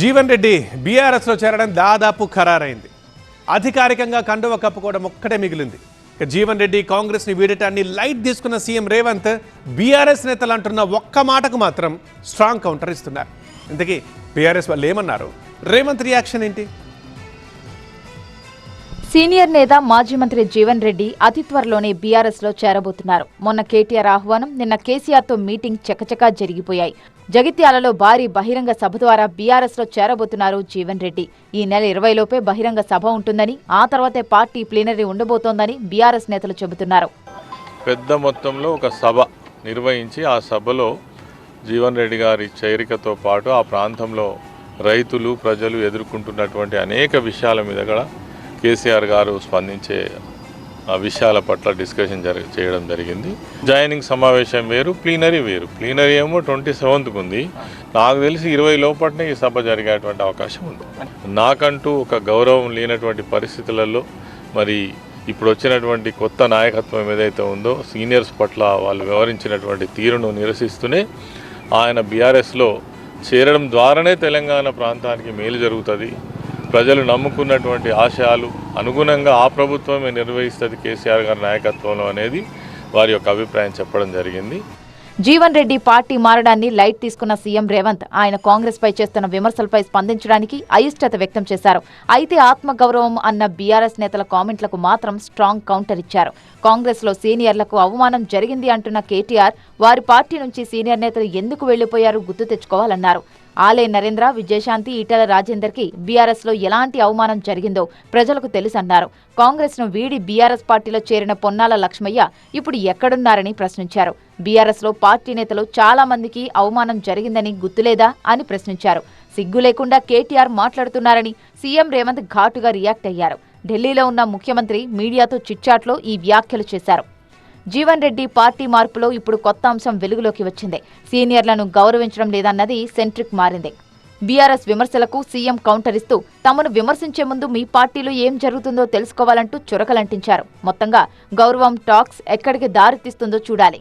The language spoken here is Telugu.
జీవన్ రెడ్డి బీఆర్ఎస్లో చేరడం దాదాపు ఖరారైంది. అధికారికంగా కండువ కప్పుకోవడం ఒక్కటే మిగిలింది. ఇక జీవన్ రెడ్డి కాంగ్రెస్ని వీడటాన్ని లైట్ తీసుకున్న సీఎం రేవంత్ బీఆర్ఎస్ నేతలు అంటున్న ఒక్క మాటకు మాత్రం స్ట్రాంగ్ కౌంటర్ ఇస్తున్నారు. ఇంతకీ బీఆర్ఎస్ వాళ్ళు ఏమన్నారు? రేవంత్ రియాక్షన్ ఏంటి? సీనియర్ నేత మాజీ మంత్రి జీవన్ రెడ్డి అతి త్వరలోనే బీఆర్ఎస్లో చేరబోతున్నారు. మొన్న కేటీఆర్ ఆహ్వానం, నిన్న కేసీఆర్తో మీటింగ్ చకచకా జరిగిపోయాయి. జగిత్యాలలో భారీ బహిరంగ సభ ద్వారా బీఆర్ఎస్లో చేరబోతున్నారు జీవన్ రెడ్డి. ఈ నెల 20 లోపే బహిరంగ సభ ఉంటుందని, ఆ తర్వాతే పార్టీ ప్లీనరీ ఉండబోతోందని బీఆర్ఎస్ నేతలు చెబుతున్నారు. పెద్ద మొత్తంలో ఒక సభ నిర్వహించి ఆ సభలో జీవన్ రెడ్డి గారి చేరికతో పాటు ఆ ప్రాంతంలో రైతులు ప్రజలు ఎదుర్కొంటున్నటువంటి అనేక విషయాల మీద కూడా కేసీఆర్ గారు స్పందించే ఆ విషయాల పట్ల డిస్కషన్ చేయడం జరిగింది. జాయినింగ్ సమావేశం వేరు, ప్లీనరీ వేరు. ప్లీనరీ ఏమో 27కు ఉంది. నాకు తెలిసి 20 లోపలనే ఈ సభ జరిగేటువంటి అవకాశం ఉంది. నాకంటూ ఒక గౌరవం లేనటువంటి పరిస్థితులలో మరి ఇప్పుడు వచ్చినటువంటి కొత్త నాయకత్వం ఏదైతే ఉందో సీనియర్స్ పట్ల వాళ్ళు వ్యవహరించినటువంటి తీరును నిరసిస్తూనే ఆయన బీఆర్ఎస్లో చేరడం ద్వారానే తెలంగాణ ప్రాంతానికి మేలు జరుగుతుంది, ప్రజలు నమ్ముకున్నటువంటి ఆశయాలు అనుగుణంగా ఆ ప్రభుత్వమే నిర్వహిస్తుంది కేసీఆర్ గారి నాయకత్వంలో అనేది వారి యొక్క అభిప్రాయం చెప్పడం జరిగింది. జీవన్ రెడ్డి పార్టీ మారడాన్ని లైట్ తీసుకున్న సీఎం రేవంత్ ఆయన కాంగ్రెస్ పై చేస్తున్న విమర్శలపై స్పందించడానికి అయిష్టత వ్యక్తం చేశారు. అయితే ఆత్మగౌరవం అన్న బీఆర్ఎస్ నేతల కామెంట్లకు మాత్రం స్ట్రాంగ్ కౌంటర్ ఇచ్చారు. కాంగ్రెస్ లో సీనియర్లకు అవమానం జరిగింది అంటున్న కేటీఆర్ వారి పార్టీ నుంచి సీనియర్ నేతలు ఎందుకు వెళ్లిపోయారు గుర్తు తెచ్చుకోవాలన్నారు. ఆలే నరేంద్ర, విజయశాంతి, ఈటెల రాజేందర్కి బీఆర్ఎస్లో ఎలాంటి అవమానం జరిగిందో ప్రజలకు తెలుసన్నారు. కాంగ్రెస్ను వీడి బీఆర్ఎస్ పార్టీలో చేరిన పొన్నాల లక్ష్మయ్య ఇప్పుడు ఎక్కడున్నారని ప్రశ్నించారు. బీఆర్ఎస్లో పార్టీ నేతలు చాలా మందికి అవమానం జరిగిందని గుర్తులేదా అని ప్రశ్నించారు. సిగ్గు లేకుండా కేటీఆర్ మాట్లాడుతున్నారని సీఎం రేవంత్ ఘాటుగా రియాక్ట్ అయ్యారు. ఢిల్లీలో ఉన్న ముఖ్యమంత్రి మీడియాతో చిట్చాట్లో ఈ వ్యాఖ్యలు చేశారు. జీవన్ రెడ్డి పార్టీ మార్పులో ఇప్పుడు కొత్త అంశం వెలుగులోకి వచ్చింది. సీనియర్లను గౌరవించడం లేదన్నది సెంట్రిక్ మారింది. బీఆర్ఎస్ విమర్శలకు సీఎం కౌంటర్ ఇస్తూ తమను విమర్శించే ముందు మీ పార్టీలో ఏం జరుగుతుందో తెలుసుకోవాలంటూ చురకలంటించారు. మొత్తంగా గౌరవం టాక్స్ ఎక్కడికి దారితీస్తుందో చూడాలి.